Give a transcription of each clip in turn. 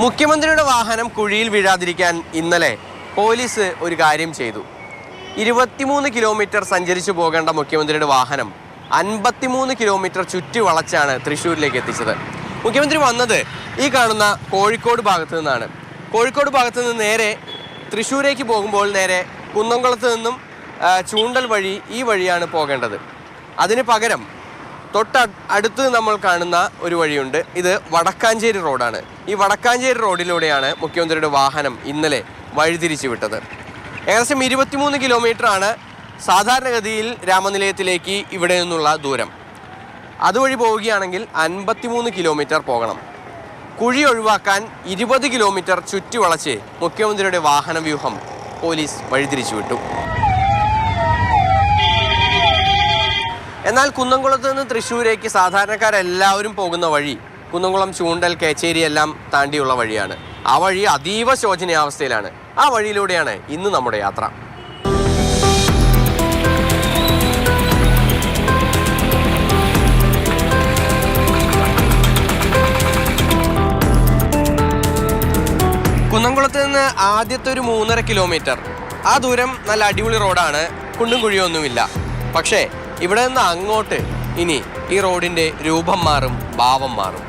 മുഖ്യമന്ത്രിയുടെ വാഹനം കുഴിയിൽ വീഴാതിരിക്കാൻ ഇന്നലെ പോലീസ് ഒരു കാര്യം ചെയ്തു. 23 കിലോമീറ്റർ സഞ്ചരിച്ചു പോകേണ്ട മുഖ്യമന്ത്രിയുടെ വാഹനം 53 കിലോമീറ്റർ ചുറ്റി വളച്ചാണ് തൃശ്ശൂരിലേക്ക് എത്തിച്ചത്. മുഖ്യമന്ത്രി വന്നത് ഈ കാണുന്ന കോഴിക്കോട് ഭാഗത്തു നിന്നാണ്. കോഴിക്കോട് ഭാഗത്ത് നിന്ന് നേരെ തൃശ്ശൂരേക്ക് പോകുമ്പോൾ നേരെ കുന്നംകുളത്ത് നിന്നും ചൂണ്ടൽ വഴി ഈ വഴിയാണ് പോകേണ്ടത്. അതിന് പകരം അടുത്ത് നമ്മൾ കാണുന്ന ഒരു വഴിയുണ്ട്. ഇത് വടക്കാഞ്ചേരി റോഡാണ്. ഈ വടക്കാഞ്ചേരി റോഡിലൂടെയാണ് മുഖ്യമന്ത്രിയുടെ വാഹനം ഇന്നലെ വഴിതിരിച്ചു വിട്ടത്. ഏകദേശം 23 കിലോമീറ്ററാണ് സാധാരണഗതിയിൽ രാമനിലയത്തിലേക്ക് ഇവിടെ നിന്നുള്ള ദൂരം. അതുവഴി പോവുകയാണെങ്കിൽ 53 കിലോമീറ്റർ പോകണം. കുഴി ഒഴിവാക്കാൻ 20 കിലോമീറ്റർ ചുറ്റി വളച്ച് മുഖ്യമന്ത്രിയുടെ വാഹന വ്യൂഹം പോലീസ് വഴിതിരിച്ചു വിട്ടു. എന്നാൽ കുന്നംകുളത്ത് നിന്ന് തൃശ്ശൂരേക്ക് സാധാരണക്കാരെല്ലാവരും പോകുന്ന വഴി കുന്നംകുളം, ചൂണ്ടൽ, കേച്ചേരി എല്ലാം താണ്ടിയുള്ള വഴിയാണ്. ആ വഴി അതീവ ശോചനീയാവസ്ഥയിലാണ്. ആ വഴിയിലൂടെയാണ് ഇന്ന് നമ്മുടെ യാത്ര. കുന്നംകുളത്ത് നിന്ന് ആദ്യത്തെ ഒരു 3.5 കിലോമീറ്റർ ആ ദൂരം നല്ല അടിപൊളി റോഡാണ്, കുണ്ടും കുഴിയൊന്നുമില്ല. പക്ഷേ ഇവിടെ നിന്ന് അങ്ങോട്ട് ഇനി ഈ റോഡിൻ്റെ രൂപം മാറും, ഭാവം മാറും.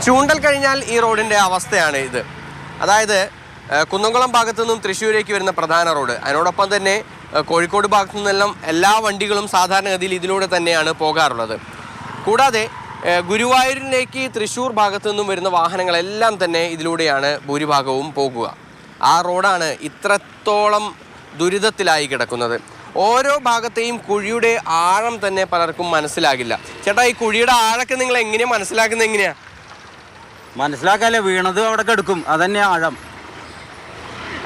ചൂണ്ടൽ കഴിഞ്ഞാൽ ഈ റോഡിൻ്റെ അവസ്ഥയാണ് ഇത്. അതായത് കുന്നംകുളം ഭാഗത്തു നിന്നും തൃശ്ശൂരേക്ക് വരുന്ന പ്രധാന റോഡ്, അതിനോടൊപ്പം തന്നെ കോഴിക്കോട് ഭാഗത്തു നിന്നെല്ലാം എല്ലാ വണ്ടികളും സാധാരണഗതിയിൽ ഇതിലൂടെ തന്നെയാണ് പോകാറുള്ളത്. കൂടാതെ ഗുരുവായൂരിലേക്ക് തൃശ്ശൂർ ഭാഗത്തു നിന്നും വരുന്ന വാഹനങ്ങളെല്ലാം തന്നെ ഇതിലൂടെയാണ് ഭൂരിഭാഗവും പോകുക. ആ റോഡാണ് ഇത്രത്തോളം ദുരിതത്തിലായി കിടക്കുന്നത്. ഓരോ ഭാഗത്തെയും കുഴിയുടെ ആഴം തന്നെ പലർക്കും മനസ്സിലാകില്ല. ചേട്ടാ, ഈ കുഴിയുടെ ആഴമൊക്കെ നിങ്ങൾ എങ്ങനെയാണ് മനസ്സിലാക്കുന്നത്? എങ്ങനെയാ മനസ്സിലാക്കാല്ലേ? വീണത് അവിടെ കിടക്കും, അതന്നെ ആഴം.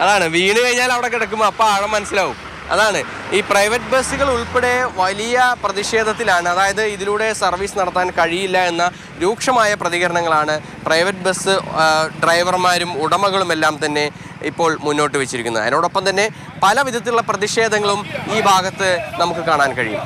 അതാണ്, വീണ് കഴിഞ്ഞാൽ അവിടെ കിടക്കുമ്പോൾ അപ്പം ആഴം മനസ്സിലാവും. അതാണ് ഈ പ്രൈവറ്റ് ബസ്സുകൾ ഉൾപ്പെടെ വലിയ പ്രതിഷേധത്തിലാണ്. അതായത് ഇതിലൂടെ സർവീസ് നടത്താൻ കഴിയില്ല എന്ന രൂക്ഷമായ പ്രതികരണങ്ങളാണ് പ്രൈവറ്റ് ബസ് ഡ്രൈവർമാരും ഉടമകളുമെല്ലാം തന്നെ ഇപ്പോൾ മുന്നോട്ട് വെച്ചിരിക്കുന്നത്. അതിനോടൊപ്പം തന്നെ പല വിധത്തിലുള്ള പ്രതിഷേധങ്ങളും ഈ ഭാഗത്ത് നമുക്ക് കാണാൻ കഴിയും.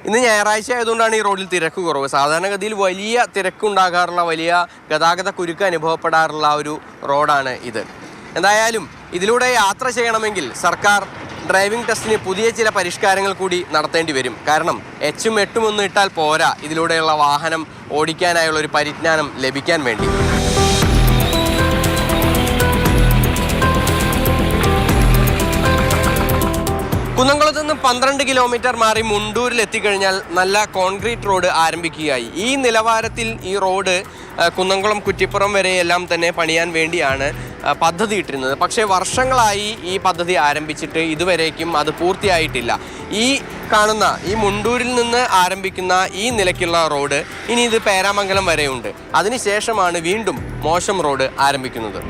ഇന്ന് ഞായറാഴ്ച ആയതുകൊണ്ടാണ് ഈ റോഡിൽ തിരക്ക് കുറവ്. സാധാരണഗതിയിൽ വലിയ തിരക്കുണ്ടാകാറുള്ള, വലിയ ഗതാഗത കുരുക്ക് അനുഭവപ്പെടാറുള്ള ഒരു റോഡാണ് ഇത്. എന്തായാലും ഇതിലൂടെ യാത്ര ചെയ്യണമെങ്കിൽ സർക്കാർ ഡ്രൈവിംഗ് ടെസ്റ്റിന് പുതിയ ചില പരിഷ്കാരങ്ങൾ കൂടി നടത്തേണ്ടി വരും. കാരണം 8ഉം 8ഉം ഒന്നും ഇട്ടാൽ പോരാ ഇതിലൂടെയുള്ള വാഹനം ഓടിക്കാനായുള്ള ഒരു പരിജ്ഞാനം ലഭിക്കാൻ വേണ്ടി. കുന്നംകുളത്ത് നിന്ന് 12 കിലോമീറ്റർ മാറി മുണ്ടൂരിൽ എത്തിക്കഴിഞ്ഞാൽ നല്ല കോൺക്രീറ്റ് റോഡ് ആരംഭിക്കുകയായി. ഈ നിലവാരത്തിൽ ഈ റോഡ് കുന്നംകുളം, കുറ്റിപ്പുറം വരെ എല്ലാം തന്നെ പണിയാൻ വേണ്ടിയാണ് പദ്ധതി ഇട്ടിരുന്നത്. പക്ഷേ വർഷങ്ങളായി ഈ പദ്ധതി ആരംഭിച്ചിട്ട് ഇതുവരേക്കും അത് പൂർത്തിയായിട്ടില്ല. ഈ കാണുന്ന ഈ മുണ്ടൂരിൽ നിന്ന് ആരംഭിക്കുന്ന ഈ നിലയ്ക്കുള്ള റോഡ് ഇനി ഇത് പേരാമംഗലം വരെയുണ്ട്. അതിനുശേഷമാണ് വീണ്ടും മോശം റോഡ് ആരംഭിക്കുന്നത്.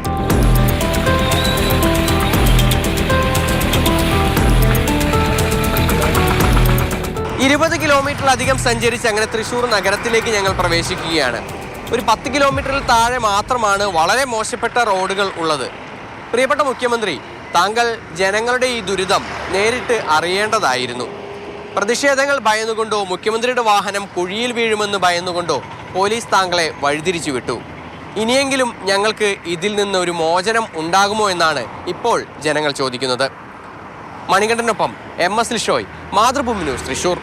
ഇരുപത് കിലോമീറ്ററിലധികം സഞ്ചരിച്ച് അങ്ങനെ തൃശ്ശൂർ നഗരത്തിലേക്ക് ഞങ്ങൾ പ്രവേശിക്കുകയാണ്. ഒരു 10 കിലോമീറ്ററിൽ താഴെ മാത്രമാണ് വളരെ മോശപ്പെട്ട റോഡുകൾ ഉള്ളത്. പ്രിയപ്പെട്ട മുഖ്യമന്ത്രി, താങ്കൾ ജനങ്ങളുടെ ഈ ദുരിതം നേരിട്ട് അറിയേണ്ടതായിരുന്നു. പ്രതിഷേധങ്ങൾ ഭയന്നുകൊണ്ടോ മുഖ്യമന്ത്രിയുടെ വാഹനം കുഴിയിൽ വീഴുമെന്ന് ഭയന്നുകൊണ്ടോ പോലീസ് താങ്കളെ വഴിതിരിച്ചു വിട്ടു. ഇനിയെങ്കിലും ഞങ്ങൾക്ക് ഇതിൽ നിന്ന് ഒരു മോചനം ഉണ്ടാകുമോ എന്നാണ് ഇപ്പോൾ ജനങ്ങൾ ചോദിക്കുന്നത്. മണികണ്ഠനൊപ്പം MS ലിഷോയ്, മാതൃഭൂമി ന്യൂസ്, തൃശ്ശൂർ.